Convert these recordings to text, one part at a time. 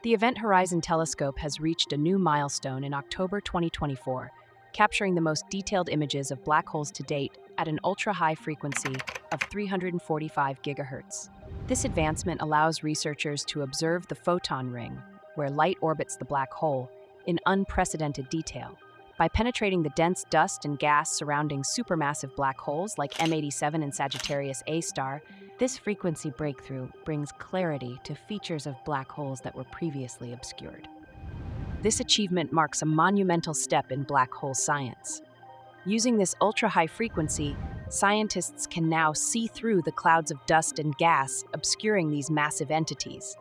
The Event Horizon Telescope has reached a new milestone in October 2024, capturing the most detailed images of black holes to date at an ultra-high frequency of 345 gigahertz. This advancement allows researchers to observe the photon ring, where light orbits the black hole, in unprecedented detail. By penetrating the dense dust and gas surrounding supermassive black holes like M87 and Sagittarius A star, this frequency breakthrough brings clarity to features of black holes that were previously obscured. This achievement marks a monumental step in black hole science. Using this ultra-high frequency, scientists can now see through the clouds of dust and gas obscuring these massive entities.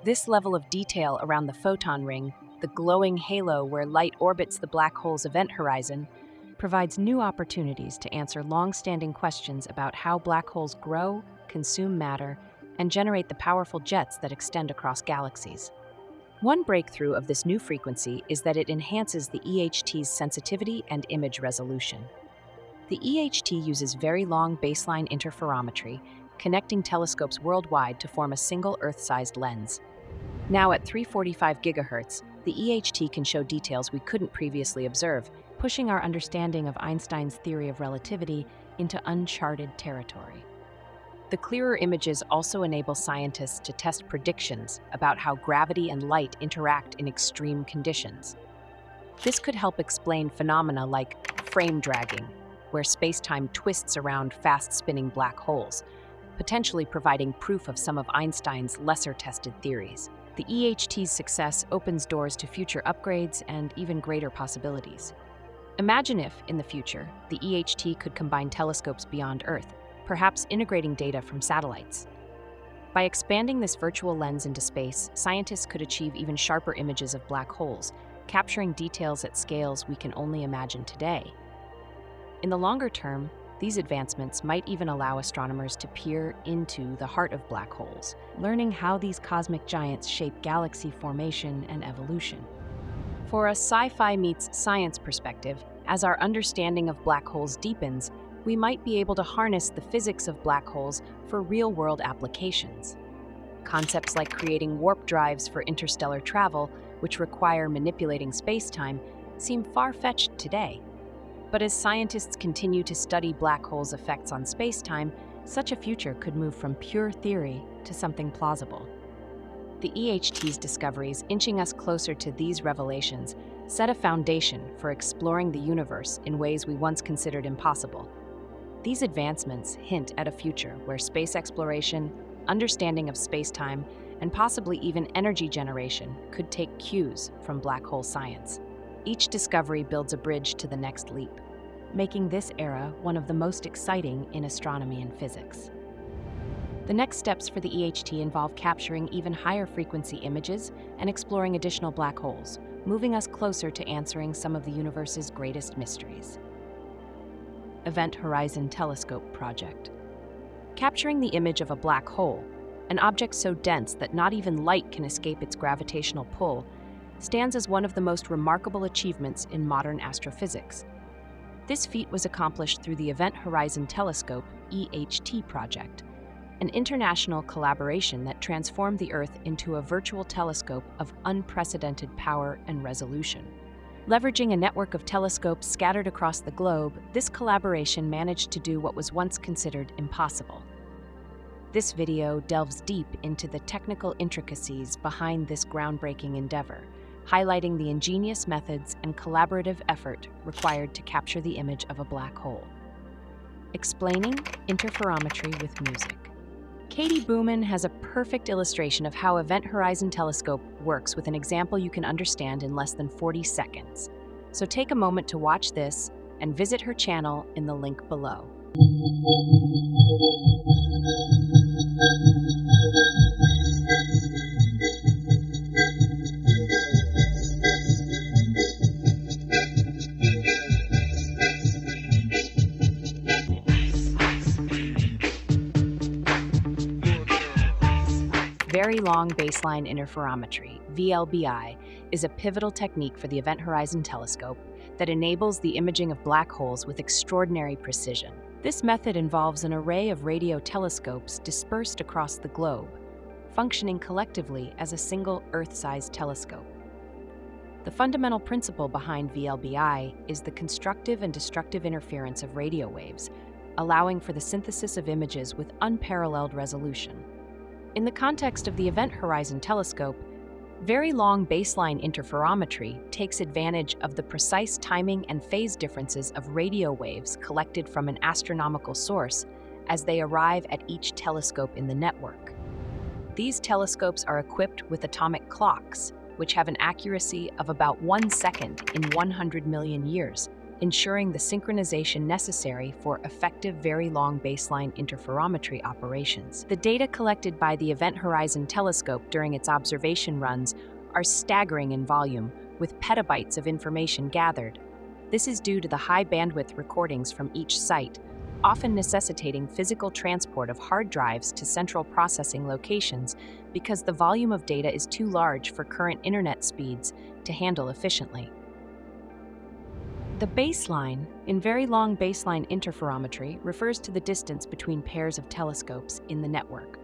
This level of detail around the photon ring, the glowing halo where light orbits the black hole's event horizon, provides new opportunities to answer long-standing questions about how black holes grow, consume matter, and generate the powerful jets that extend across galaxies. One breakthrough of this new frequency is that it enhances the EHT's sensitivity and image resolution. The EHT uses very long baseline interferometry, connecting telescopes worldwide to form a single Earth-sized lens. Now at 345 gigahertz, the EHT can show details we couldn't previously observe, pushing our understanding of Einstein's theory of relativity into uncharted territory. The clearer images also enable scientists to test predictions about how gravity and light interact in extreme conditions. This could help explain phenomena like frame dragging, where space-time twists around fast-spinning black holes, potentially providing proof of some of Einstein's lesser-tested theories. The EHT's success opens doors to future upgrades and even greater possibilities. Imagine if, in the future, the EHT could combine telescopes beyond Earth, perhaps integrating data from satellites. By expanding this virtual lens into space, scientists could achieve even sharper images of black holes, capturing details at scales we can only imagine today. In the longer term, these advancements might even allow astronomers to peer into the heart of black holes, learning how these cosmic giants shape galaxy formation and evolution. For a sci-fi meets science perspective, as our understanding of black holes deepens, we might be able to harness the physics of black holes for real-world applications. Concepts like creating warp drives for interstellar travel, which require manipulating space-time, seem far-fetched today. But as scientists continue to study black holes' effects on space-time, such a future could move from pure theory to something plausible. The EHT's discoveries, inching us closer to these revelations, set a foundation for exploring the universe in ways we once considered impossible. These advancements hint at a future where space exploration, understanding of space-time, and possibly even energy generation could take cues from black hole science. Each discovery builds a bridge to the next leap, making this era one of the most exciting in astronomy and physics. The next steps for the EHT involve capturing even higher frequency images and exploring additional black holes, moving us closer to answering some of the universe's greatest mysteries. Event Horizon Telescope Project. Capturing the image of a black hole, an object so dense that not even light can escape its gravitational pull, stands as one of the most remarkable achievements in modern astrophysics. This feat was accomplished through the Event Horizon Telescope (EHT) project, an international collaboration that transformed the Earth into a virtual telescope of unprecedented power and resolution. Leveraging a network of telescopes scattered across the globe, this collaboration managed to do what was once considered impossible. This video delves deep into the technical intricacies behind this groundbreaking endeavor, highlighting the ingenious methods and collaborative effort required to capture the image of a black hole. Explaining interferometry with music. Katie Booman has a perfect illustration of how Event Horizon Telescope works with an example you can understand in less than 40 seconds. So take a moment to watch this and visit her channel in the link below. Very Long Baseline Interferometry, VLBI, is a pivotal technique for the Event Horizon Telescope that enables the imaging of black holes with extraordinary precision. This method involves an array of radio telescopes dispersed across the globe. functioning collectively as a single Earth-sized telescope. The fundamental principle behind VLBI is the constructive and destructive interference of radio waves, allowing for the synthesis of images with unparalleled resolution. In the context of the Event Horizon Telescope, very long baseline interferometry takes advantage of the precise timing and phase differences of radio waves collected from an astronomical source as they arrive at each telescope in the network. These telescopes are equipped with atomic clocks, which have an accuracy of about 1 second in 100 million years, ensuring the synchronization necessary for effective very long baseline interferometry operations. The data collected by the Event Horizon Telescope during its observation runs are staggering in volume, with petabytes of information gathered. This is due to the high bandwidth recordings from each site, often necessitating physical transport of hard drives to central processing locations because the volume of data is too large for current internet speeds to handle efficiently. The baseline in very long baseline interferometry refers to the distance between pairs of telescopes in the network.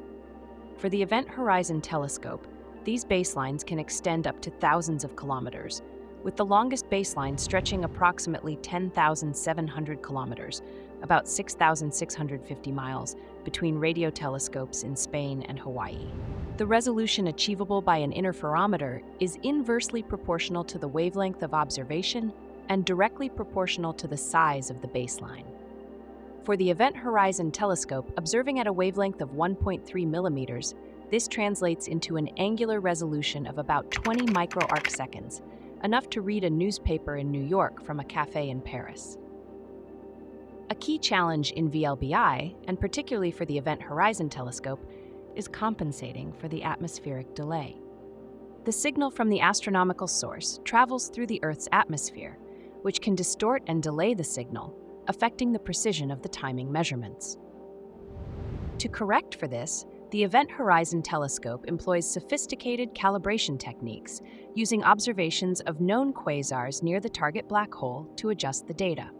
For the Event Horizon Telescope, these baselines can extend up to thousands of kilometers, with the longest baseline stretching approximately 10,700 kilometers, about 6,650 miles, between radio telescopes in Spain and Hawaii. The resolution achievable by an interferometer is inversely proportional to the wavelength of observation and directly proportional to the size of the baseline. For the Event Horizon Telescope, observing at a wavelength of 1.3 millimeters, this translates into an angular resolution of about 20 microarcseconds, enough to read a newspaper in New York from a cafe in Paris. A key challenge in VLBI, and particularly for the Event Horizon Telescope, is compensating for the atmospheric delay. The signal from the astronomical source travels through the Earth's atmosphere, which can distort and delay the signal, affecting the precision of the timing measurements. To correct for this, the Event Horizon Telescope employs sophisticated calibration techniques, using observations of known quasars near the target black hole to adjust the data.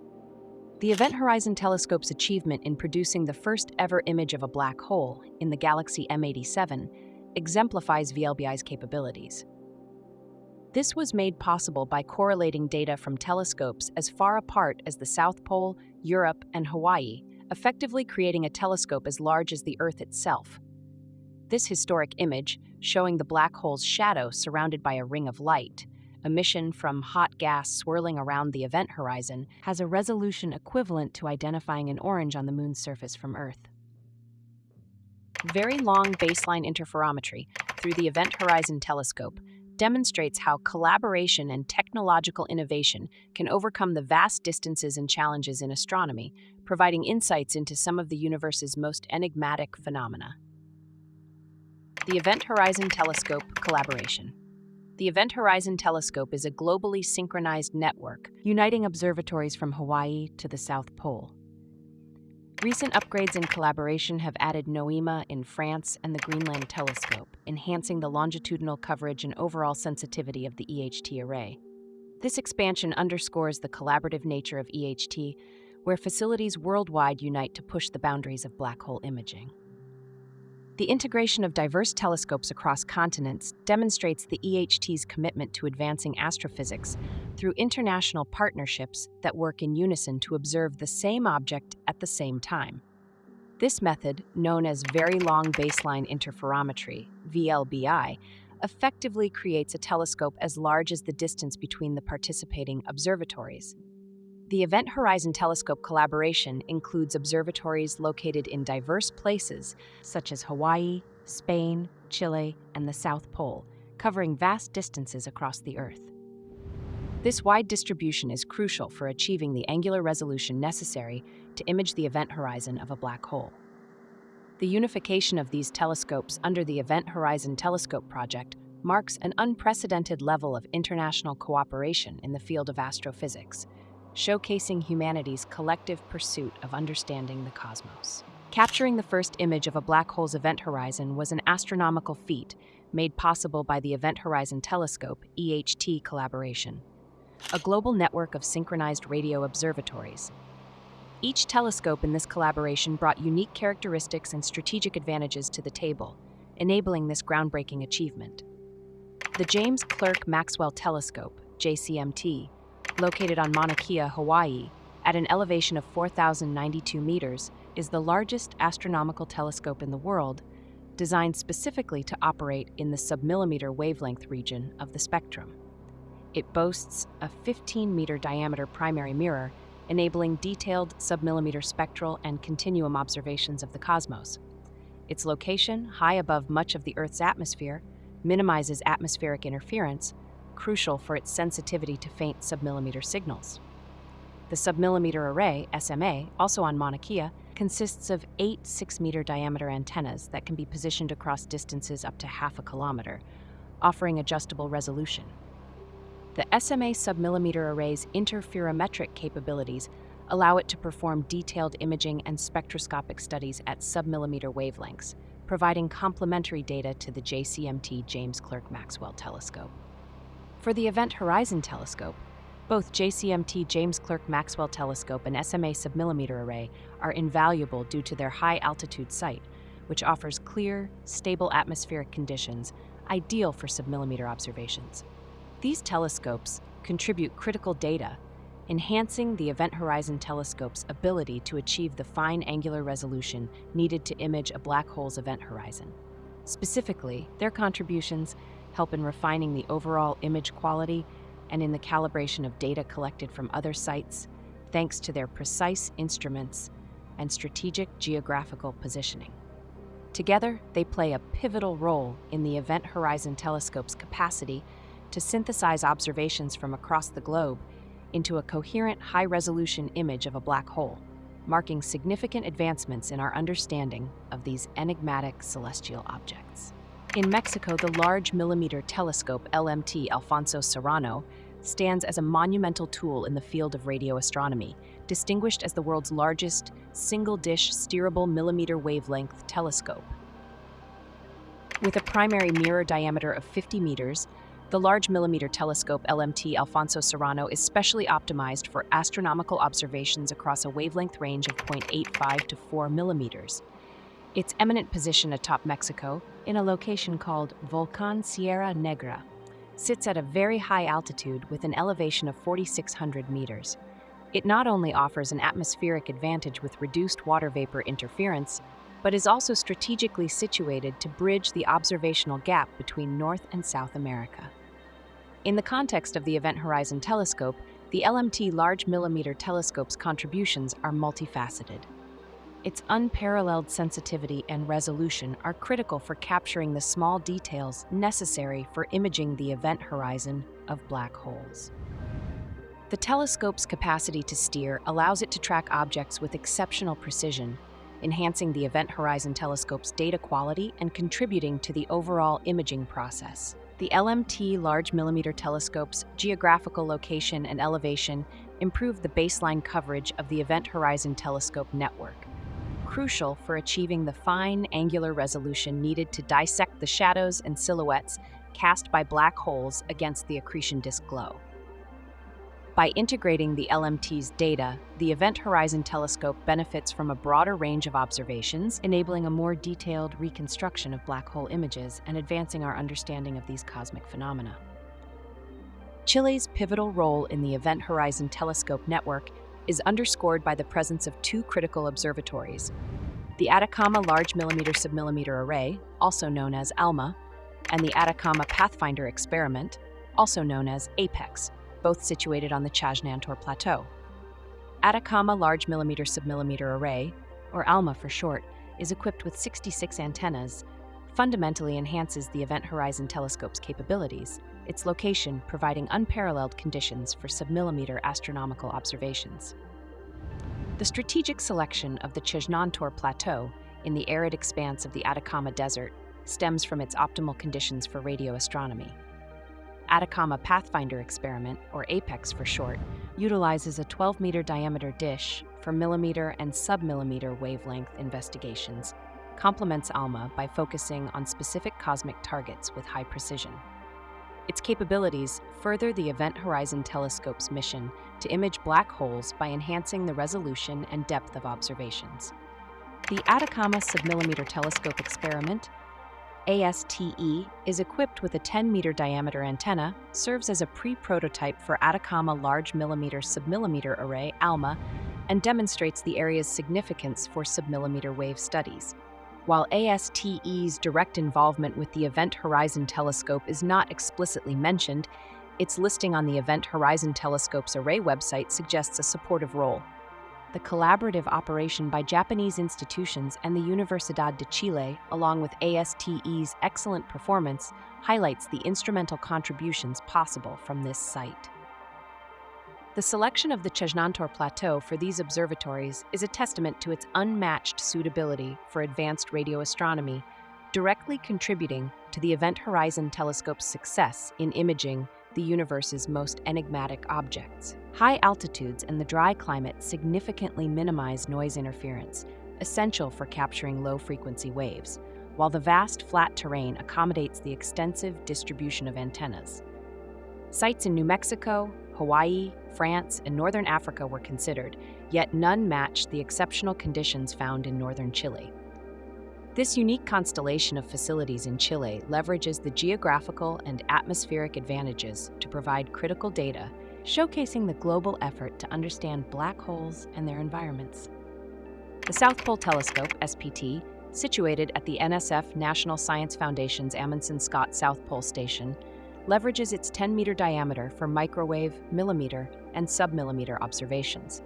The Event Horizon Telescope's achievement in producing the first ever image of a black hole in the galaxy M87 exemplifies VLBI's capabilities. This was made possible by correlating data from telescopes as far apart as the South Pole, Europe, and Hawaii, effectively creating a telescope as large as the Earth itself. This historic image, showing the black hole's shadow surrounded by a ring of light, emission from hot gas swirling around the event horizon, has a resolution equivalent to identifying an orange on the Moon's surface from Earth. Very long baseline interferometry through the Event Horizon Telescope demonstrates how collaboration and technological innovation can overcome the vast distances and challenges in astronomy, providing insights into some of the universe's most enigmatic phenomena. The Event Horizon Telescope Collaboration. The Event Horizon Telescope is a globally synchronized network, uniting observatories from Hawaii to the South Pole. Recent upgrades in collaboration have added NOEMA in France and the Greenland Telescope, enhancing the longitudinal coverage and overall sensitivity of the EHT array. This expansion underscores the collaborative nature of EHT, where facilities worldwide unite to push the boundaries of black hole imaging. The integration of diverse telescopes across continents demonstrates the EHT's commitment to advancing astrophysics through international partnerships that work in unison to observe the same object at the same time. This method, known as Very Long Baseline Interferometry, VLBI, effectively creates a telescope as large as the distance between the participating observatories. The Event Horizon Telescope collaboration includes observatories located in diverse places, such as Hawaii, Spain, Chile, and the South Pole, covering vast distances across the Earth. This wide distribution is crucial for achieving the angular resolution necessary to image the event horizon of a black hole. The unification of these telescopes under the Event Horizon Telescope project marks an unprecedented level of international cooperation in the field of astrophysics, showcasing humanity's collective pursuit of understanding the cosmos. Capturing the first image of a black hole's event horizon was an astronomical feat made possible by the Event Horizon Telescope (EHT) collaboration, a global network of synchronized radio observatories. Each telescope in this collaboration brought unique characteristics and strategic advantages to the table, enabling this groundbreaking achievement. The James Clerk Maxwell Telescope, JCMT, located on Mauna Kea, Hawaii, at an elevation of 4,092 meters, is the largest astronomical telescope in the world, designed specifically to operate in the submillimeter wavelength region of the spectrum. It boasts a 15-meter diameter primary mirror, enabling detailed submillimeter spectral and continuum observations of the cosmos. Its location, high above much of the Earth's atmosphere, minimizes atmospheric interference, crucial for its sensitivity to faint submillimeter signals. The Submillimeter Array, SMA, also on Mauna Kea, consists of 8 6-meter diameter antennas that can be positioned across distances up to half a kilometer, offering adjustable resolution. The SMA Submillimeter Array's interferometric capabilities allow it to perform detailed imaging and spectroscopic studies at submillimeter wavelengths, providing complementary data to the JCMT James Clerk Maxwell Telescope. For the Event Horizon Telescope, both JCMT James Clerk Maxwell Telescope and SMA Submillimeter Array are invaluable due to their high-altitude site, which offers clear, stable atmospheric conditions ideal for submillimeter observations. These telescopes contribute critical data, enhancing the Event Horizon Telescope's ability to achieve the fine angular resolution needed to image a black hole's event horizon. Specifically, their contributions help in refining the overall image quality and in the calibration of data collected from other sites, thanks to their precise instruments and strategic geographical positioning. Together, they play a pivotal role in the Event Horizon Telescope's capacity to synthesize observations from across the globe into a coherent, high-resolution image of a black hole, marking significant advancements in our understanding of these enigmatic celestial objects. In Mexico, the Large Millimeter Telescope, LMT Alfonso Serrano, stands as a monumental tool in the field of radio astronomy, distinguished as the world's largest single-dish steerable millimeter wavelength telescope. With a primary mirror diameter of 50 meters, the Large Millimeter Telescope, LMT Alfonso Serrano, is specially optimized for astronomical observations across a wavelength range of 0.85 to 4 millimeters. Its eminent position atop Mexico, in a location called Volcán Sierra Negra, sits at a very high altitude with an elevation of 4,600 meters. It not only offers an atmospheric advantage with reduced water vapor interference, but is also strategically situated to bridge the observational gap between North and South America. In the context of the Event Horizon Telescope, the LMT Large Millimeter Telescope's contributions are multifaceted. Its unparalleled sensitivity and resolution are critical for capturing the small details necessary for imaging the event horizon of black holes. The telescope's capacity to steer allows it to track objects with exceptional precision, enhancing the Event Horizon Telescope's data quality and contributing to the overall imaging process. The LMT Large Millimeter Telescope's geographical location and elevation improve the baseline coverage of the Event Horizon Telescope network, crucial for achieving the fine angular resolution needed to dissect the shadows and silhouettes cast by black holes against the accretion disk glow. By integrating the LMT's data, the Event Horizon Telescope benefits from a broader range of observations, enabling a more detailed reconstruction of black hole images and advancing our understanding of these cosmic phenomena. Chile's pivotal role in the Event Horizon Telescope network is underscored by the presence of two critical observatories: the Atacama Large Millimeter Submillimeter Array, also known as ALMA, and the Atacama Pathfinder Experiment, also known as APEX, both situated on the Chajnantor Plateau. Atacama Large Millimeter Submillimeter Array, or ALMA for short, is equipped with 66 antennas, fundamentally enhances the Event Horizon Telescope's capabilities, its location providing unparalleled conditions for submillimeter astronomical observations. The strategic selection of the Chajnantor Plateau in the arid expanse of the Atacama Desert stems from its optimal conditions for radio astronomy. Atacama Pathfinder Experiment, or APEX for short, utilizes a 12-meter diameter dish for millimeter and submillimeter wavelength investigations, complements ALMA by focusing on specific cosmic targets with high precision. Its capabilities further the Event Horizon Telescope's mission to image black holes by enhancing the resolution and depth of observations. The Atacama Submillimeter Telescope Experiment ASTE is equipped with a 10-meter diameter antenna, serves as a pre-prototype for Atacama Large Millimeter Submillimeter Array ALMA, and demonstrates the area's significance for submillimeter wave studies. While ASTE's direct involvement with the Event Horizon Telescope is not explicitly mentioned, its listing on the Event Horizon Telescope's Array website suggests a supportive role. The collaborative operation by Japanese institutions and the Universidad de Chile, along with ASTE's excellent performance, highlights the instrumental contributions possible from this site. The selection of the Chajnantor Plateau for these observatories is a testament to its unmatched suitability for advanced radio astronomy, directly contributing to the Event Horizon Telescope's success in imaging the universe's most enigmatic objects. High altitudes and the dry climate significantly minimize noise interference, essential for capturing low-frequency waves, while the vast flat terrain accommodates the extensive distribution of antennas. Sites in New Mexico, Hawaii, France, and northern Africa were considered, yet none matched the exceptional conditions found in northern Chile. This unique constellation of facilities in Chile leverages the geographical and atmospheric advantages to provide critical data, showcasing the global effort to understand black holes and their environments. The South Pole Telescope, SPT, situated at the NSF National Science Foundation's Amundsen Scott South Pole Station, leverages its 10-meter diameter for microwave, millimeter, and submillimeter observations.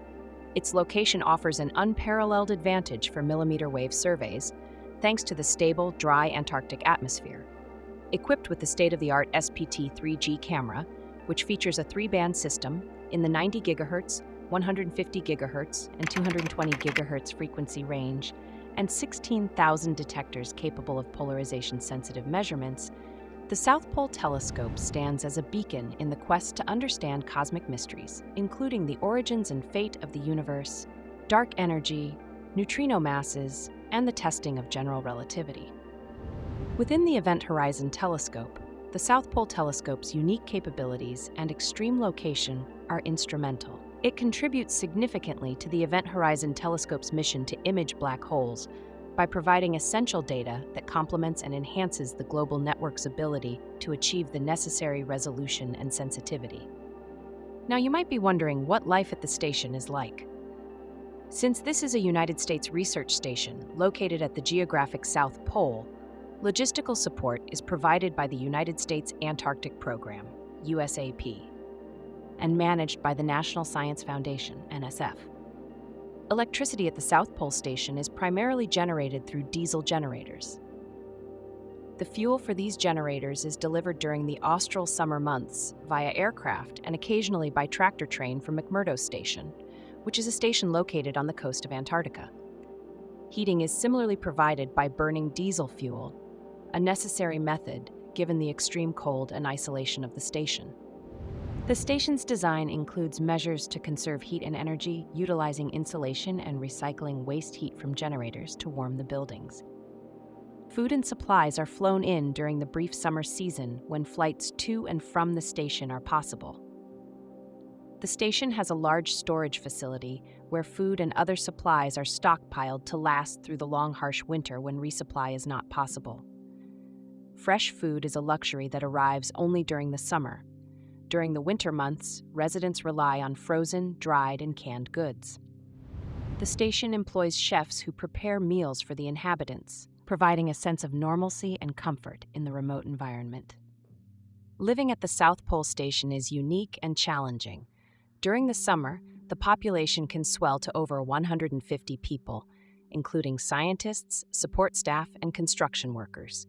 Its location offers an unparalleled advantage for millimeter wave surveys, thanks to the stable, dry Antarctic atmosphere. Equipped with the state-of-the-art SPT-3G camera, which features a 3-band system in the 90 GHz, 150 GHz, and 220 GHz frequency range, and 16,000 detectors capable of polarization-sensitive measurements, the South Pole Telescope stands as a beacon in the quest to understand cosmic mysteries, including the origins and fate of the universe, dark energy, neutrino masses, and the testing of general relativity. Within the Event Horizon Telescope, the South Pole Telescope's unique capabilities and extreme location are instrumental. It contributes significantly to the Event Horizon Telescope's mission to image black holes by providing essential data that complements and enhances the global network's ability to achieve the necessary resolution and sensitivity. Now, you might be wondering what life at the station is like. Since this is a United States research station located at the geographic South Pole, logistical support is provided by the United States Antarctic Program, USAP, and managed by the National Science Foundation, NSF. Electricity at the South Pole Station is primarily generated through diesel generators. The fuel for these generators is delivered during the austral summer months via aircraft and occasionally by tractor train from McMurdo Station, which is a station located on the coast of Antarctica. Heating is similarly provided by burning diesel fuel, a necessary method given the extreme cold and isolation of the station. The station's design includes measures to conserve heat and energy, utilizing insulation and recycling waste heat from generators to warm the buildings. Food and supplies are flown in during the brief summer season when flights to and from the station are possible. The station has a large storage facility where food and other supplies are stockpiled to last through the long, harsh winter when resupply is not possible. Fresh food is a luxury that arrives only during the summer. During the winter months, residents rely on frozen, dried, and canned goods. The station employs chefs who prepare meals for the inhabitants, providing a sense of normalcy and comfort in the remote environment. Living at the South Pole Station is unique and challenging. During the summer, the population can swell to over 150 people, including scientists, support staff, and construction workers.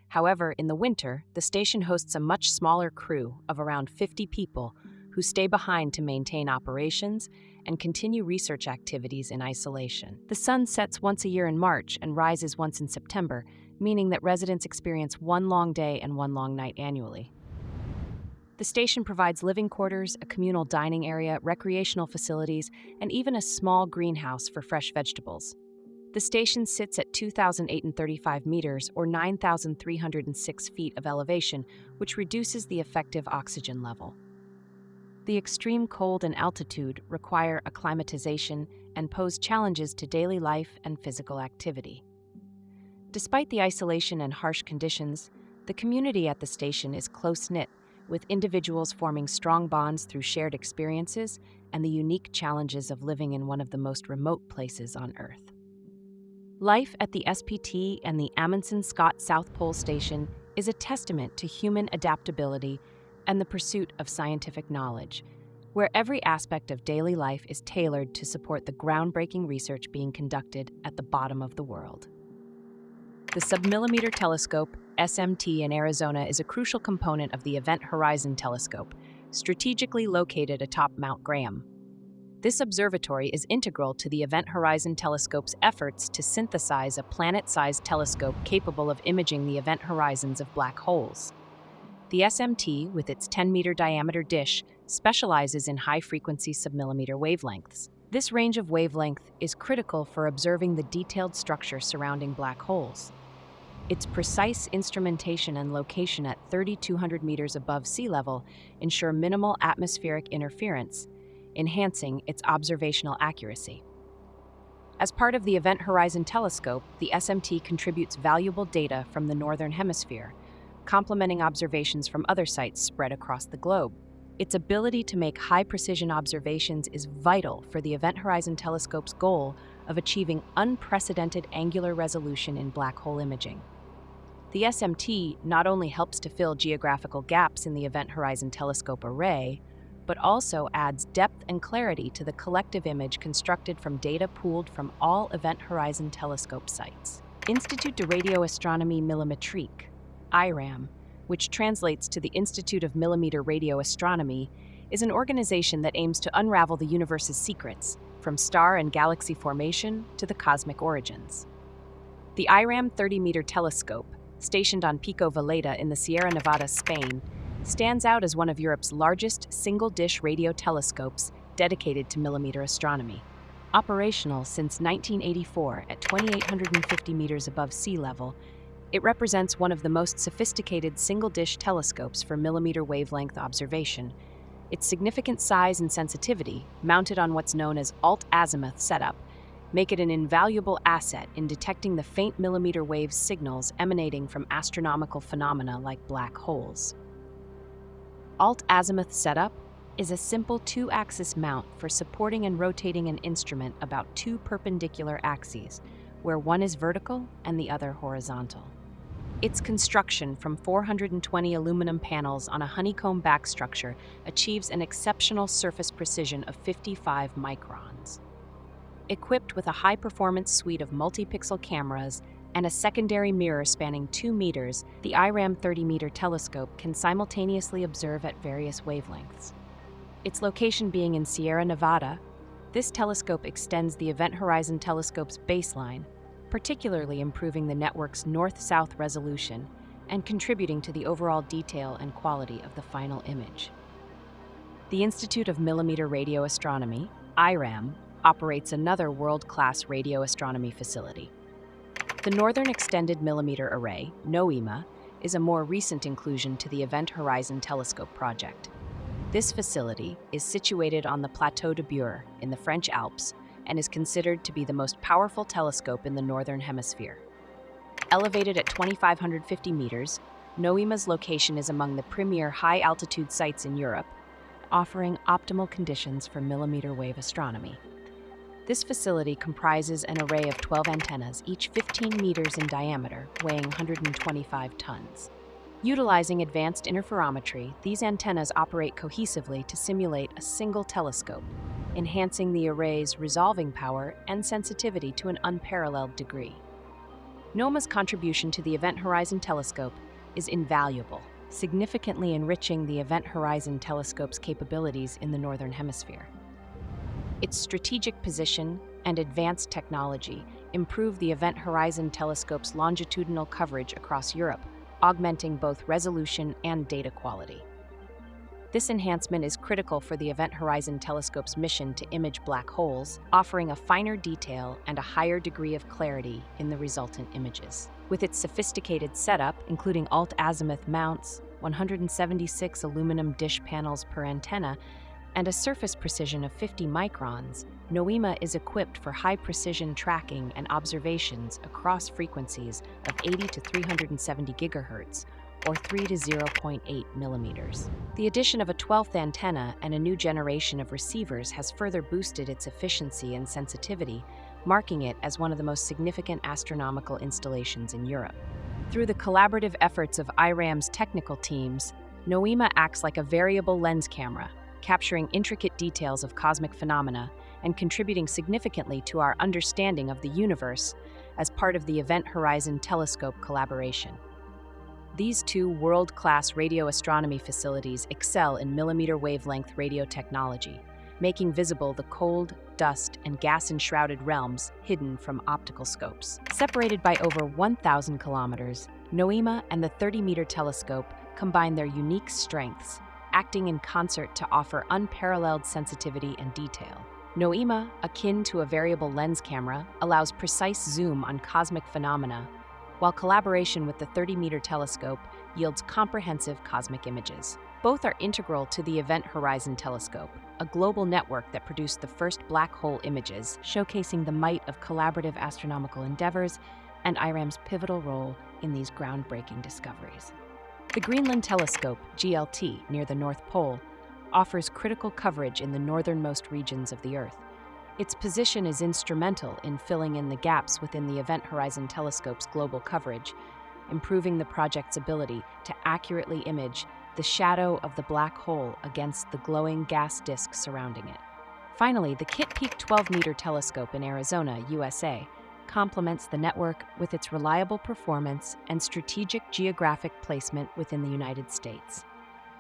However, in the winter, the station hosts a much smaller crew of around 50 people who stay behind to maintain operations and continue research activities in isolation. The sun sets once a year in March and rises once in September, meaning that residents experience one long day and one long night annually. The station provides living quarters, a communal dining area, recreational facilities, and even a small greenhouse for fresh vegetables. The station sits at 2,835 meters or 9,306 feet of elevation, which reduces the effective oxygen level. The extreme cold and altitude require acclimatization and pose challenges to daily life and physical activity. Despite the isolation and harsh conditions, the community at the station is close-knit, with individuals forming strong bonds through shared experiences and the unique challenges of living in one of the most remote places on Earth. Life at the SPT and the Amundsen Scott South Pole Station is a testament to human adaptability and the pursuit of scientific knowledge, where every aspect of daily life is tailored to support the groundbreaking research being conducted at the bottom of the world. The Submillimeter Telescope, SMT, in Arizona is a crucial component of the Event Horizon Telescope, strategically located atop Mount Graham. This observatory is integral to the Event Horizon Telescope's efforts to synthesize a planet-sized telescope capable of imaging the event horizons of black holes. The SMT, with its 10-meter diameter dish, specializes in high-frequency submillimeter wavelengths. This range of wavelength is critical for observing the detailed structure surrounding black holes. Its precise instrumentation and location at 3,200 meters above sea level ensure minimal atmospheric interference, enhancing its observational accuracy. As part of the Event Horizon Telescope, the SMT contributes valuable data from the Northern Hemisphere, complementing observations from other sites spread across the globe. Its ability to make high-precision observations is vital for the Event Horizon Telescope's goal of achieving unprecedented angular resolution in black hole imaging. The SMT not only helps to fill geographical gaps in the Event Horizon Telescope array, but also adds depth and clarity to the collective image constructed from data pooled from all Event Horizon Telescope sites. Institut de Radioastronomie Millimétrique, IRAM, which translates to the Institute of Millimeter Radio Astronomy, is an organization that aims to unravel the universe's secrets, from star and galaxy formation to the cosmic origins. The IRAM 30-meter telescope, stationed on Pico Veleta in the Sierra Nevada, Spain, stands out as one of Europe's largest single-dish radio telescopes dedicated to millimeter astronomy. Operational since 1984 at 2,850 meters above sea level, it represents one of the most sophisticated single-dish telescopes for millimeter wavelength observation. Its significant size and sensitivity, mounted on what's known as alt-azimuth setup, make it an invaluable asset in detecting the faint millimeter wave signals emanating from astronomical phenomena like black holes. Alt-azimuth setup is a simple two-axis mount for supporting and rotating an instrument about two perpendicular axes, where one is vertical and the other horizontal. Its construction from 420 aluminum panels on a honeycomb back structure achieves an exceptional surface precision of 55 microns. Equipped with a high-performance suite of multi-pixel cameras and a secondary mirror spanning 2 meters, the IRAM 30-meter telescope can simultaneously observe at various wavelengths. Its location being in Sierra Nevada, this telescope extends the Event Horizon Telescope's baseline, particularly improving the network's north-south resolution and contributing to the overall detail and quality of the final image. The Institute of Millimeter Radio Astronomy, IRAM, operates another world-class radio astronomy facility. The Northern Extended Millimeter Array, NOEMA, is a more recent inclusion to the Event Horizon Telescope project. This facility is situated on the Plateau de Bure in the French Alps and is considered to be the most powerful telescope in the Northern Hemisphere. Elevated at 2,550 meters, NOEMA's location is among the premier high-altitude sites in Europe, offering optimal conditions for millimeter wave astronomy. This facility comprises an array of 12 antennas, each 15 meters in diameter, weighing 125 tons. Utilizing advanced interferometry, these antennas operate cohesively to simulate a single telescope, enhancing the array's resolving power and sensitivity to an unparalleled degree. NOEMA's contribution to the Event Horizon Telescope is invaluable, significantly enriching the Event Horizon Telescope's capabilities in the Northern Hemisphere. Its strategic position and advanced technology improve the Event Horizon Telescope's longitudinal coverage across Europe, augmenting both resolution and data quality. This enhancement is critical for the Event Horizon Telescope's mission to image black holes, offering a finer detail and a higher degree of clarity in the resultant images. With its sophisticated setup, including alt-azimuth mounts, 176 aluminum dish panels per antenna, and a surface precision of 50 microns, NOEMA is equipped for high-precision tracking and observations across frequencies of 80 to 370 gigahertz, or 3 to 0.8 millimeters. The addition of a 12th antenna and a new generation of receivers has further boosted its efficiency and sensitivity, marking it as one of the most significant astronomical installations in Europe. Through the collaborative efforts of IRAM's technical teams, NOEMA acts like a variable lens camera, capturing intricate details of cosmic phenomena and contributing significantly to our understanding of the universe as part of the Event Horizon Telescope collaboration. These two world-class radio astronomy facilities excel in millimeter wavelength radio technology, making visible the cold, dust, and gas-enshrouded realms hidden from optical scopes. Separated by over 1,000 kilometers, NOEMA and the 30-meter telescope combine their unique strengths, acting in concert to offer unparalleled sensitivity and detail. NOEMA, akin to a variable lens camera, allows precise zoom on cosmic phenomena, while collaboration with the 30-meter telescope yields comprehensive cosmic images. Both are integral to the Event Horizon Telescope, a global network that produced the first black hole images, showcasing the might of collaborative astronomical endeavors and IRAM's pivotal role in these groundbreaking discoveries. The Greenland Telescope, GLT, near the North Pole, offers critical coverage in the northernmost regions of the Earth. Its position is instrumental in filling in the gaps within the Event Horizon Telescope's global coverage, improving the project's ability to accurately image the shadow of the black hole against the glowing gas disk surrounding it. Finally, the Kitt Peak 12-meter telescope in Arizona, USA, complements the network with its reliable performance and strategic geographic placement within the United States.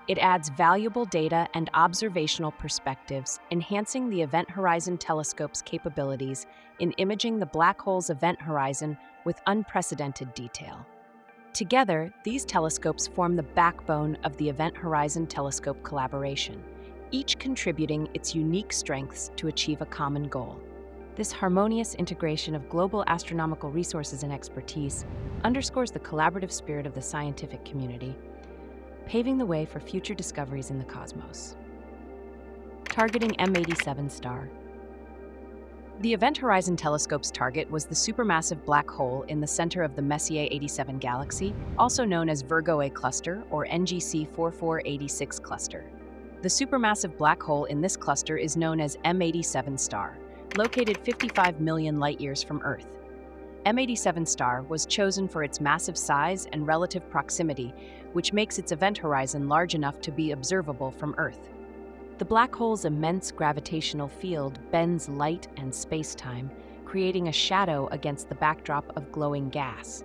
It adds valuable data and observational perspectives, enhancing the Event Horizon Telescope's capabilities in imaging the black hole's event horizon with unprecedented detail. Together, these telescopes form the backbone of the Event Horizon Telescope collaboration, each contributing its unique strengths to achieve a common goal. This harmonious integration of global astronomical resources and expertise underscores the collaborative spirit of the scientific community, paving the way for future discoveries in the cosmos. Targeting M87 star. The Event Horizon Telescope's target was the supermassive black hole in the center of the Messier 87 galaxy, also known as Virgo A cluster or NGC 4486 cluster. The supermassive black hole in this cluster is known as M87 star, located 55 million light-years from Earth. M87 star was chosen for its massive size and relative proximity, which makes its event horizon large enough to be observable from Earth. The black hole's immense gravitational field bends light and space-time, creating a shadow against the backdrop of glowing gas.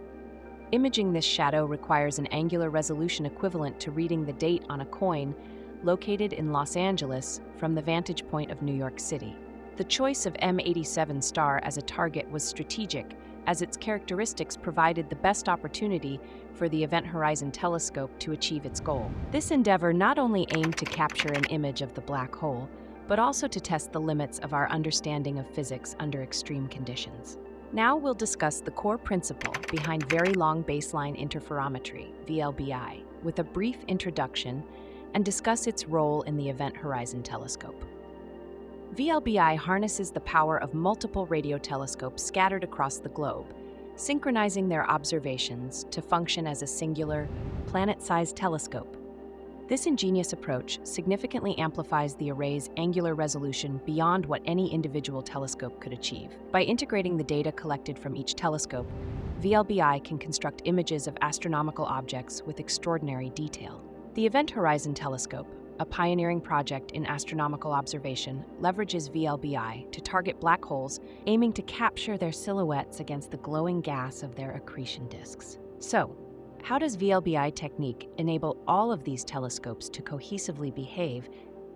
Imaging this shadow requires an angular resolution equivalent to reading the date on a coin located in Los Angeles from the vantage point of New York City. The choice of M87 star as a target was strategic, as its characteristics provided the best opportunity for the Event Horizon Telescope to achieve its goal. This endeavor not only aimed to capture an image of the black hole, but also to test the limits of our understanding of physics under extreme conditions. Now we'll discuss the core principle behind Very Long Baseline Interferometry, VLBI, with a brief introduction and discuss its role in the Event Horizon Telescope. VLBI harnesses the power of multiple radio telescopes scattered across the globe, synchronizing their observations to function as a singular, planet-sized telescope. This ingenious approach significantly amplifies the array's angular resolution beyond what any individual telescope could achieve. By integrating the data collected from each telescope, VLBI can construct images of astronomical objects with extraordinary detail. The Event Horizon Telescope, a pioneering project in astronomical observation, leverages VLBI to target black holes, aiming to capture their silhouettes against the glowing gas of their accretion disks. So, how does VLBI technique enable all of these telescopes to cohesively behave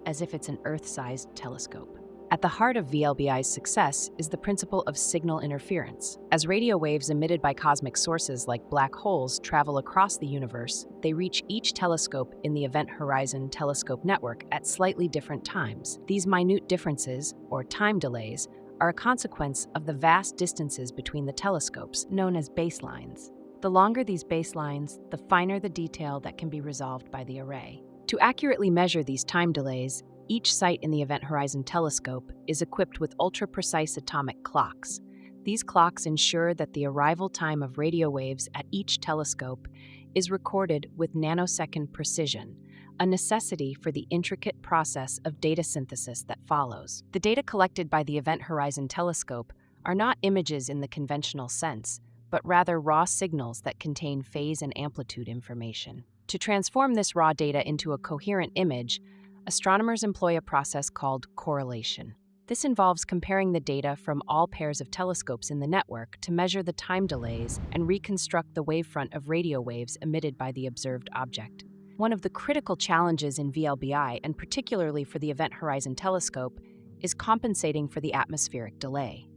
as if it's an Earth-sized telescope? At the heart of VLBI's success is the principle of signal interference. As radio waves emitted by cosmic sources like black holes travel across the universe, they reach each telescope in the Event Horizon Telescope network at slightly different times. These minute differences, or time delays, are a consequence of the vast distances between the telescopes, known as baselines. The longer these baselines, the finer the detail that can be resolved by the array. To accurately measure these time delays, Each site in the Event Horizon Telescope is equipped with ultra-precise atomic clocks. These clocks ensure that the arrival time of radio waves at each telescope is recorded with nanosecond precision, a necessity for the intricate process of data synthesis that follows. The data collected by the Event Horizon Telescope are not images in the conventional sense, but rather raw signals that contain phase and amplitude information. To transform this raw data into a coherent image, astronomers employ a process called correlation. This involves comparing the data from all pairs of telescopes in the network to measure the time delays and reconstruct the wavefront of radio waves emitted by the observed object. One of the critical challenges in VLBI, and particularly for the Event Horizon Telescope, is compensating for the atmospheric delay.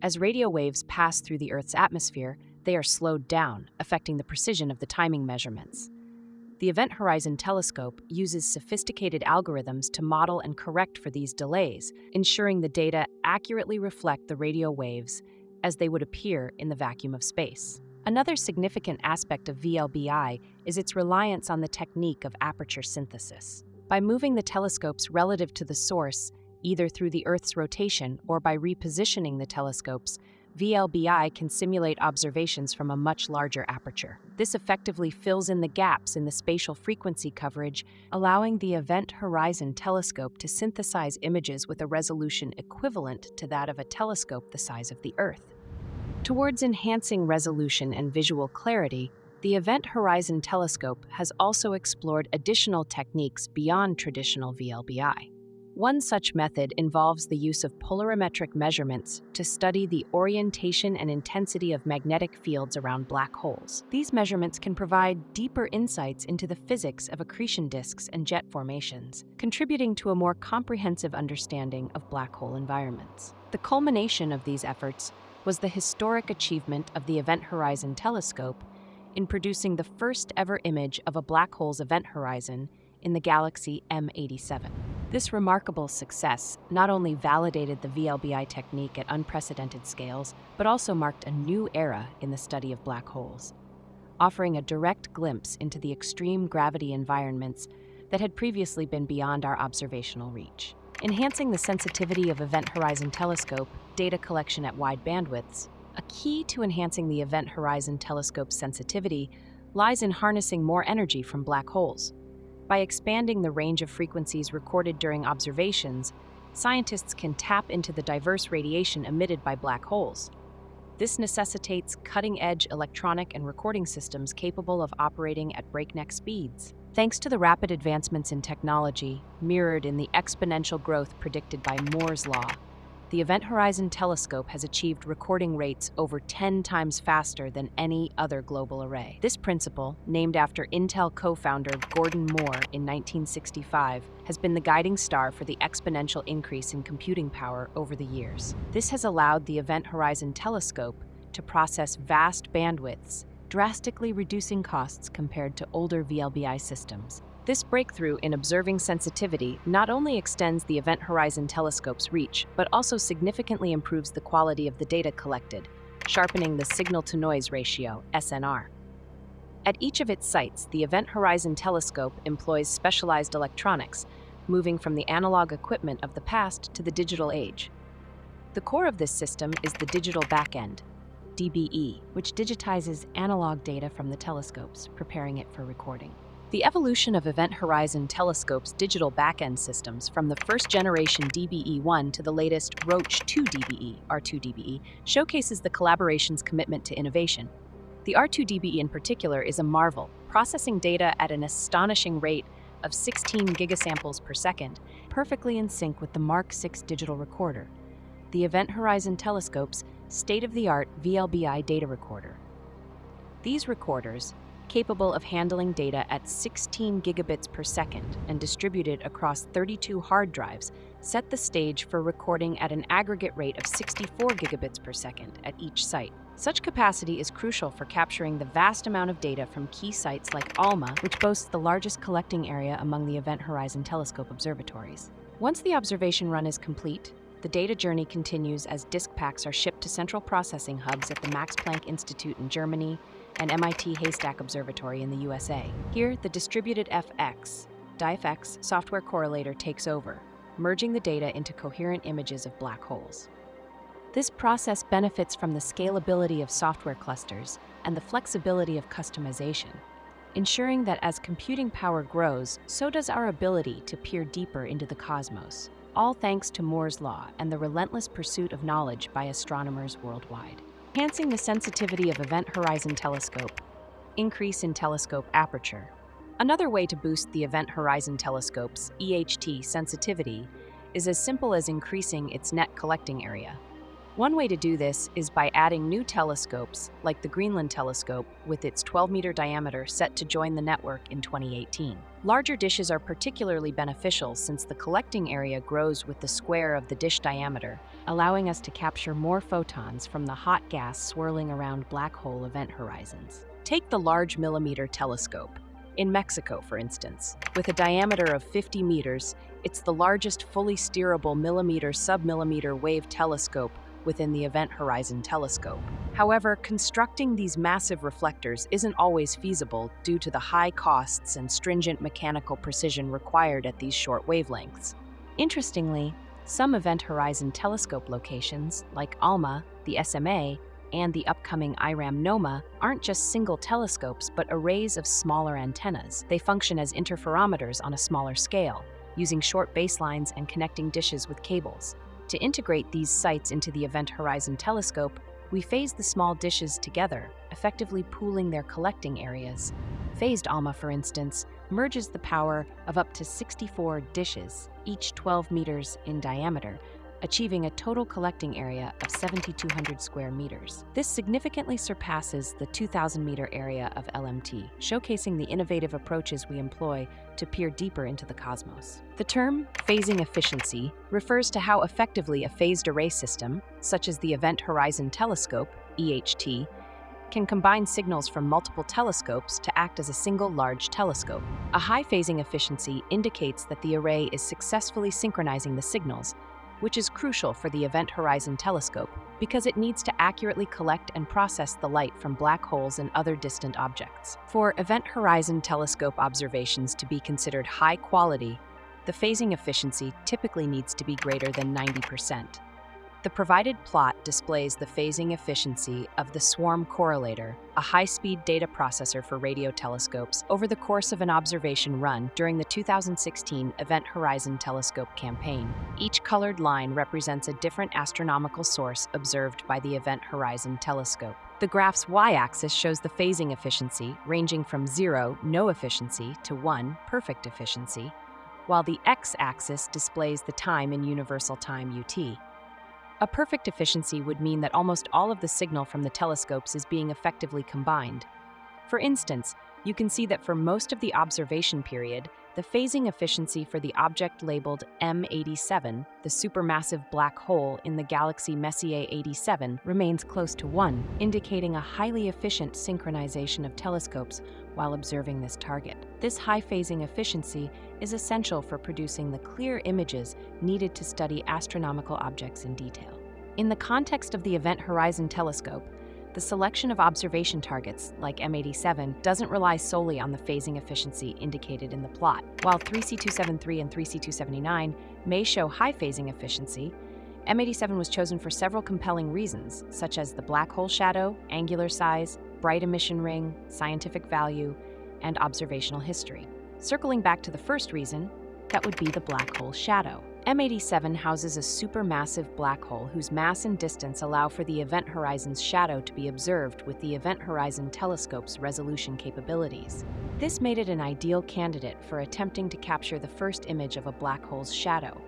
As radio waves pass through the Earth's atmosphere, they are slowed down, affecting the precision of the timing measurements. The Event Horizon Telescope uses sophisticated algorithms to model and correct for these delays, ensuring the data accurately reflect the radio waves as they would appear in the vacuum of space. Another significant aspect of VLBI is its reliance on the technique of aperture synthesis. By moving the telescopes relative to the source, either through the Earth's rotation or by repositioning the telescopes, VLBI can simulate observations from a much larger aperture. This effectively fills in the gaps in the spatial frequency coverage, allowing the Event Horizon Telescope to synthesize images with a resolution equivalent to that of a telescope the size of the Earth. Towards enhancing resolution and visual clarity, the Event Horizon Telescope has also explored additional techniques beyond traditional VLBI. One such method involves the use of polarimetric measurements to study the orientation and intensity of magnetic fields around black holes. These measurements can provide deeper insights into the physics of accretion disks and jet formations, contributing to a more comprehensive understanding of black hole environments. The culmination of these efforts was the historic achievement of the Event Horizon Telescope in producing the first ever image of a black hole's event horizon in the galaxy M87. This remarkable success not only validated the VLBI technique at unprecedented scales, but also marked a new era in the study of black holes, offering a direct glimpse into the extreme gravity environments that had previously been beyond our observational reach. Enhancing the sensitivity of Event Horizon Telescope data collection at wide bandwidths, a key to enhancing the Event Horizon Telescope's sensitivity lies in harnessing more energy from black holes. By expanding the range of frequencies recorded during observations, scientists can tap into the diverse radiation emitted by black holes. This necessitates cutting-edge electronic and recording systems capable of operating at breakneck speeds. Thanks to the rapid advancements in technology, mirrored in the exponential growth predicted by Moore's Law, the Event Horizon Telescope has achieved recording rates over 10 times faster than any other global array. This principle, named after Intel co-founder Gordon Moore in 1965, has been the guiding star for the exponential increase in computing power over the years. This has allowed the Event Horizon Telescope to process vast bandwidths, drastically reducing costs compared to older VLBI systems. This breakthrough in observing sensitivity not only extends the Event Horizon Telescope's reach, but also significantly improves the quality of the data collected, sharpening the signal-to-noise ratio, SNR. At each of its sites, the Event Horizon Telescope employs specialized electronics, moving from the analog equipment of the past to the digital age. The core of this system is the digital backend, DBE, which digitizes analog data from the telescopes, preparing it for recording. The evolution of Event Horizon Telescope's digital backend systems from the first-generation DBE-1 to the latest Roach 2 DBE, R2DBE, showcases the collaboration's commitment to innovation. The R2DBE in particular is a marvel, processing data at an astonishing rate of 16 gigasamples per second, perfectly in sync with the Mark 6 digital recorder, the Event Horizon Telescope's state-of-the-art VLBI data recorder. These recorders, capable of handling data at 16 gigabits per second and distributed across 32 hard drives, set the stage for recording at an aggregate rate of 64 gigabits per second at each site. Such capacity is crucial for capturing the vast amount of data from key sites like ALMA, which boasts the largest collecting area among the Event Horizon Telescope observatories. Once the observation run is complete, the data journey continues as disk packs are shipped to central processing hubs at the Max Planck Institute in Germany and MIT Haystack Observatory in the USA. Here, the distributed FX, DIFX software correlator takes over, merging the data into coherent images of black holes. This process benefits from the scalability of software clusters and the flexibility of customization, ensuring that as computing power grows, so does our ability to peer deeper into the cosmos, all thanks to Moore's Law and the relentless pursuit of knowledge by astronomers worldwide. Enhancing the sensitivity of Event Horizon Telescope. Increase in telescope aperture. Another way to boost the Event Horizon Telescope's EHT sensitivity is as simple as increasing its net collecting area. One way to do this is by adding new telescopes, like the Greenland Telescope, with its 12-meter diameter set to join the network in 2018. Larger dishes are particularly beneficial since the collecting area grows with the square of the dish diameter, allowing us to capture more photons from the hot gas swirling around black hole event horizons. Take the Large Millimeter Telescope. In Mexico, for instance, with a diameter of 50 meters, it's the largest fully steerable millimeter-submillimeter wave telescope within the Event Horizon Telescope. However, constructing these massive reflectors isn't always feasible due to the high costs and stringent mechanical precision required at these short wavelengths. Interestingly, some Event Horizon Telescope locations, like ALMA, the SMA, and the upcoming IRAM-NOMA, aren't just single telescopes but arrays of smaller antennas. They function as interferometers on a smaller scale, using short baselines and connecting dishes with cables. To integrate these sites into the Event Horizon Telescope, we phase the small dishes together, effectively pooling their collecting areas. Phased ALMA, for instance, merges the power of up to 64 dishes, each 12 meters in diameter, achieving a total collecting area of 7,200 square meters. This significantly surpasses the 2,000-meter area of LMT, showcasing the innovative approaches we employ to peer deeper into the cosmos. The term phasing efficiency refers to how effectively a phased array system, such as the Event Horizon Telescope, EHT, can combine signals from multiple telescopes to act as a single large telescope. A high phasing efficiency indicates that the array is successfully synchronizing the signals, which is crucial for the Event Horizon Telescope because it needs to accurately collect and process the light from black holes and other distant objects. For Event Horizon Telescope observations to be considered high quality, the phasing efficiency typically needs to be greater than 90%. The provided plot displays the phasing efficiency of the Swarm Correlator, a high-speed data processor for radio telescopes, over the course of an observation run during the 2016 Event Horizon Telescope campaign. Each colored line represents a different astronomical source observed by the Event Horizon Telescope. The graph's y-axis shows the phasing efficiency, ranging from 0, no efficiency, to 1, perfect efficiency, while the x-axis displays the time in universal time UT. A perfect efficiency would mean that almost all of the signal from the telescopes is being effectively combined. For instance, you can see that for most of the observation period, the phasing efficiency for the object labeled M87, the supermassive black hole in the galaxy Messier 87, remains close to 1, indicating a highly efficient synchronization of telescopes while observing this target. This high phasing efficiency is essential for producing the clear images needed to study astronomical objects in detail. In the context of the Event Horizon Telescope, the selection of observation targets, like M87, doesn't rely solely on the phasing efficiency indicated in the plot. While 3C273 and 3C279 may show high phasing efficiency, M87 was chosen for several compelling reasons, such as the black hole shadow, angular size, bright emission ring, scientific value, and observational history. Circling back to the first reason, that would be the black hole shadow. M87 houses a supermassive black hole whose mass and distance allow for the event horizon's shadow to be observed with the Event Horizon Telescope's resolution capabilities. This made it an ideal candidate for attempting to capture the first image of a black hole's shadow.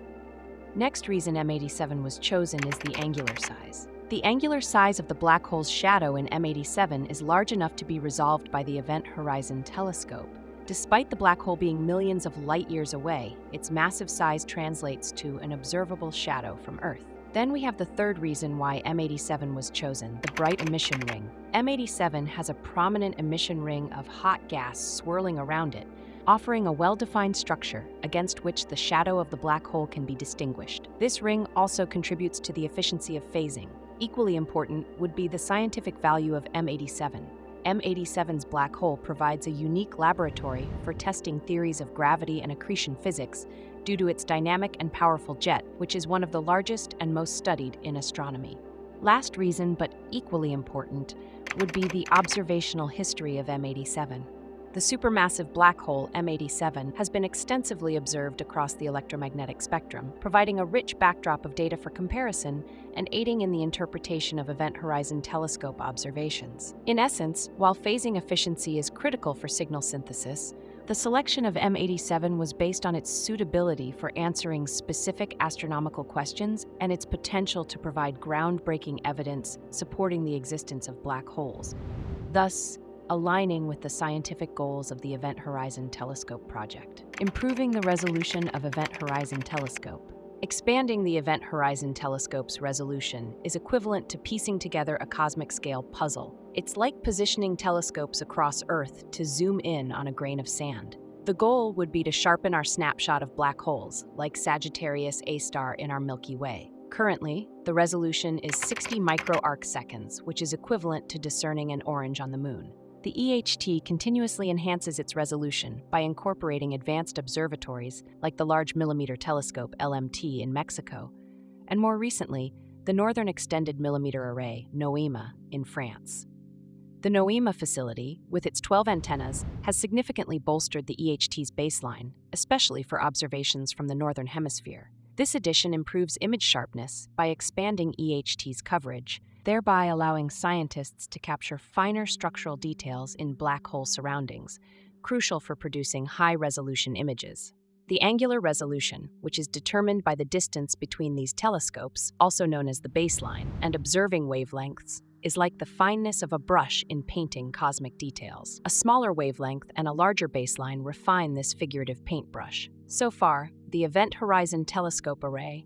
Next reason M87 was chosen is the angular size. The angular size of the black hole's shadow in M87 is large enough to be resolved by the Event Horizon Telescope. Despite the black hole being millions of light-years away, its massive size translates to an observable shadow from Earth. Then we have the third reason why M87 was chosen, the bright emission ring. M87 has a prominent emission ring of hot gas swirling around it, offering a well-defined structure against which the shadow of the black hole can be distinguished. This ring also contributes to the efficiency of phasing. Equally important would be the scientific value of M87. M87's black hole provides a unique laboratory for testing theories of gravity and accretion physics due to its dynamic and powerful jet, which is one of the largest and most studied in astronomy. Last reason, but equally important, would be the observational history of M87. The supermassive black hole M87 has been extensively observed across the electromagnetic spectrum, providing a rich backdrop of data for comparison and aiding in the interpretation of Event Horizon Telescope observations. In essence, while phasing efficiency is critical for signal synthesis, the selection of M87 was based on its suitability for answering specific astronomical questions and its potential to provide groundbreaking evidence supporting the existence of black holes, thus aligning with the scientific goals of the Event Horizon Telescope project. Improving the resolution of Event Horizon Telescope. Expanding the Event Horizon Telescope's resolution is equivalent to piecing together a cosmic scale puzzle. It's like positioning telescopes across Earth to zoom in on a grain of sand. The goal would be to sharpen our snapshot of black holes, like Sagittarius A*, in our Milky Way. Currently, the resolution is 60 microarcseconds, which is equivalent to discerning an orange on the moon. The EHT continuously enhances its resolution by incorporating advanced observatories like the Large Millimeter Telescope LMT in Mexico, and more recently, the Northern Extended Millimeter Array, NOEMA, in France. The NOEMA facility, with its 12 antennas, has significantly bolstered the EHT's baseline, especially for observations from the Northern Hemisphere. This addition improves image sharpness by expanding EHT's coverage, thereby allowing scientists to capture finer structural details in black hole surroundings, crucial for producing high-resolution images. The angular resolution, which is determined by the distance between these telescopes, also known as the baseline, and observing wavelengths, is like the fineness of a brush in painting cosmic details. A smaller wavelength and a larger baseline refine this figurative paintbrush. So far, the Event Horizon Telescope Array,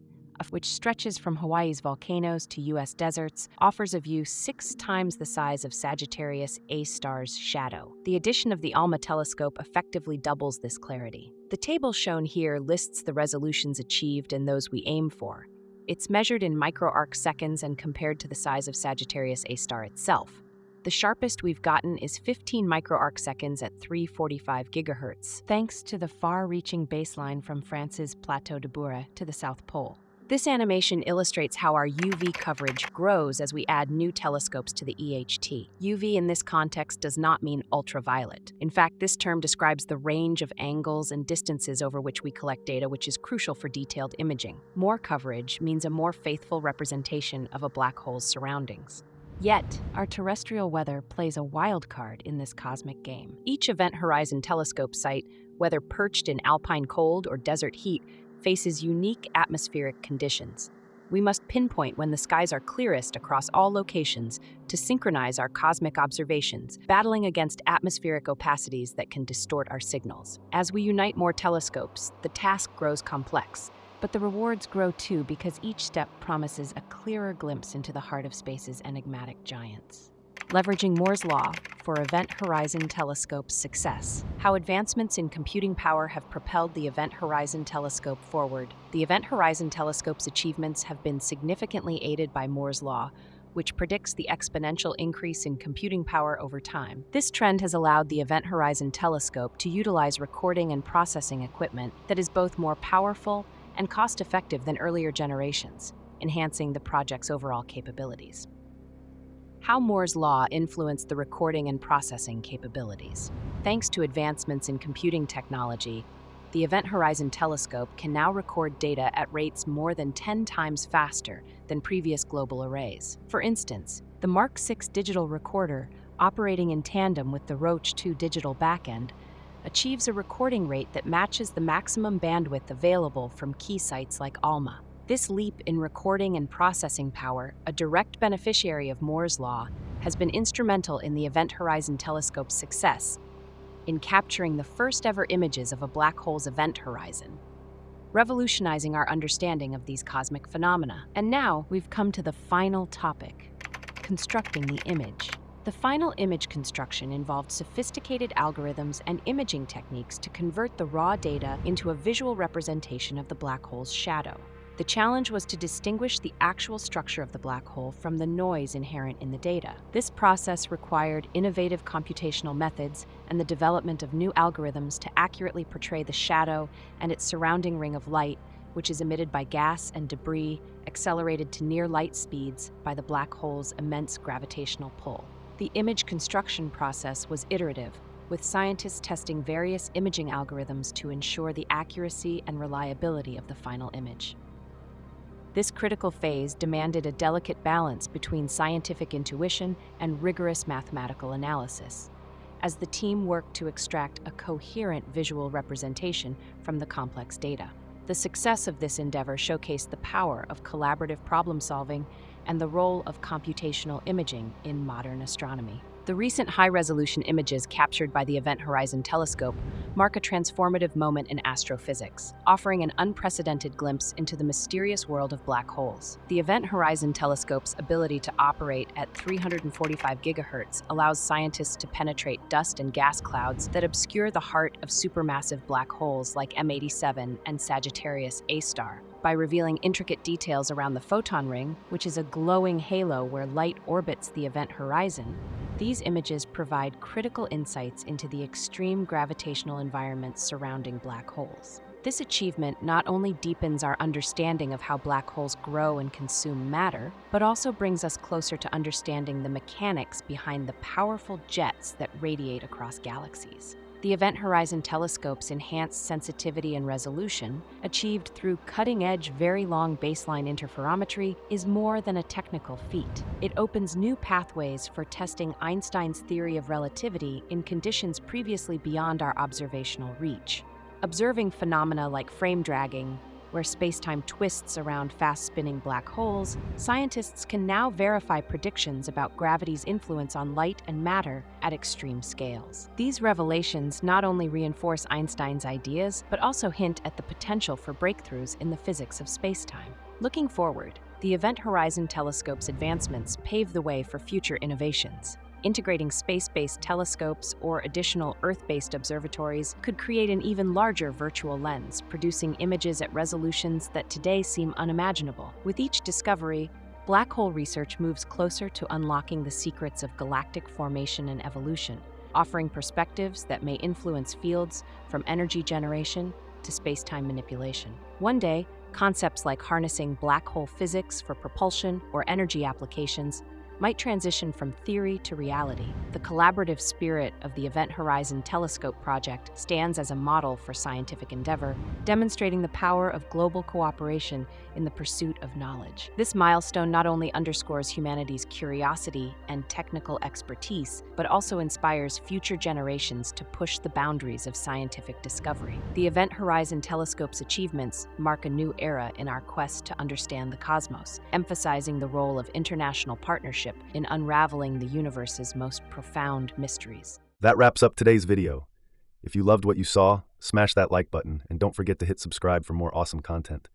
which stretches from Hawaii's volcanoes to U.S. deserts, offers a view 6 times the size of Sagittarius A*'s shadow. The addition of the ALMA telescope effectively doubles this clarity. The table shown here lists the resolutions achieved and those we aim for. It's measured in microarcseconds and compared to the size of Sagittarius A* itself. The sharpest we've gotten is 15 microarcseconds at 345 GHz, thanks to the far-reaching baseline from France's Plateau de Bure to the South Pole. This animation illustrates how our UV coverage grows as we add new telescopes to the EHT. UV in this context does not mean ultraviolet. In fact, this term describes the range of angles and distances over which we collect data, which is crucial for detailed imaging. More coverage means a more faithful representation of a black hole's surroundings. Yet, our terrestrial weather plays a wild card in this cosmic game. Each Event Horizon Telescope site, whether perched in alpine cold or desert heat, faces unique atmospheric conditions. We must pinpoint when the skies are clearest across all locations to synchronize our cosmic observations, battling against atmospheric opacities that can distort our signals. As we unite more telescopes, the task grows complex, but the rewards grow too because each step promises a clearer glimpse into the heart of space's enigmatic giants. Leveraging Moore's Law for Event Horizon Telescope's success. How advancements in computing power have propelled the Event Horizon Telescope forward. The Event Horizon Telescope's achievements have been significantly aided by Moore's Law, which predicts the exponential increase in computing power over time. This trend has allowed the Event Horizon Telescope to utilize recording and processing equipment that is both more powerful and cost-effective than earlier generations, enhancing the project's overall capabilities. How Moore's Law influenced the recording and processing capabilities. Thanks to advancements in computing technology, the Event Horizon Telescope can now record data at rates more than 10 times faster than previous global arrays. For instance, the Mark 6 digital recorder, operating in tandem with the Roach 2 digital backend, achieves a recording rate that matches the maximum bandwidth available from key sites like ALMA. This leap in recording and processing power, a direct beneficiary of Moore's Law, has been instrumental in the Event Horizon Telescope's success in capturing the first-ever images of a black hole's event horizon, revolutionizing our understanding of these cosmic phenomena. And now we've come to the final topic, constructing the image. The final image construction involved sophisticated algorithms and imaging techniques to convert the raw data into a visual representation of the black hole's shadow. The challenge was to distinguish the actual structure of the black hole from the noise inherent in the data. This process required innovative computational methods and the development of new algorithms to accurately portray the shadow and its surrounding ring of light, which is emitted by gas and debris accelerated to near light speeds by the black hole's immense gravitational pull. The image construction process was iterative, with scientists testing various imaging algorithms to ensure the accuracy and reliability of the final image. This critical phase demanded a delicate balance between scientific intuition and rigorous mathematical analysis, as the team worked to extract a coherent visual representation from the complex data. The success of this endeavor showcased the power of collaborative problem-solving and the role of computational imaging in modern astronomy. The recent high-resolution images captured by the Event Horizon Telescope mark a transformative moment in astrophysics, offering an unprecedented glimpse into the mysterious world of black holes. The Event Horizon Telescope's ability to operate at 345 GHz allows scientists to penetrate dust and gas clouds that obscure the heart of supermassive black holes like M87 and Sagittarius A*. By revealing intricate details around the photon ring, which is a glowing halo where light orbits the event horizon, these images provide critical insights into the extreme gravitational environments surrounding black holes. This achievement not only deepens our understanding of how black holes grow and consume matter, but also brings us closer to understanding the mechanics behind the powerful jets that radiate across galaxies. The Event Horizon Telescope's enhanced sensitivity and resolution, achieved through cutting-edge, very long baseline interferometry, is more than a technical feat. It opens new pathways for testing Einstein's theory of relativity in conditions previously beyond our observational reach. Observing phenomena like frame dragging, where space-time twists around fast-spinning black holes, scientists can now verify predictions about gravity's influence on light and matter at extreme scales. These revelations not only reinforce Einstein's ideas, but also hint at the potential for breakthroughs in the physics of space-time. Looking forward, the Event Horizon Telescope's advancements pave the way for future innovations. Integrating space-based telescopes or additional Earth-based observatories could create an even larger virtual lens, producing images at resolutions that today seem unimaginable. With each discovery, black hole research moves closer to unlocking the secrets of galactic formation and evolution, offering perspectives that may influence fields from energy generation to space-time manipulation. One day, concepts like harnessing black hole physics for propulsion or energy applications might transition from theory to reality. The collaborative spirit of the Event Horizon Telescope project stands as a model for scientific endeavor, demonstrating the power of global cooperation in the pursuit of knowledge. This milestone not only underscores humanity's curiosity and technical expertise, but also inspires future generations to push the boundaries of scientific discovery. The Event Horizon Telescope's achievements mark a new era in our quest to understand the cosmos, emphasizing the role of international partnership in unraveling the universe's most profound mysteries. That wraps up today's video. If you loved what you saw, smash that like button and don't forget to hit subscribe for more awesome content.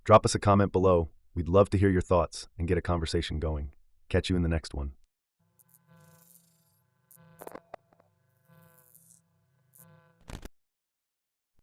Drop us a comment below. We'd love to hear your thoughts and get a conversation going. Catch you in the next one.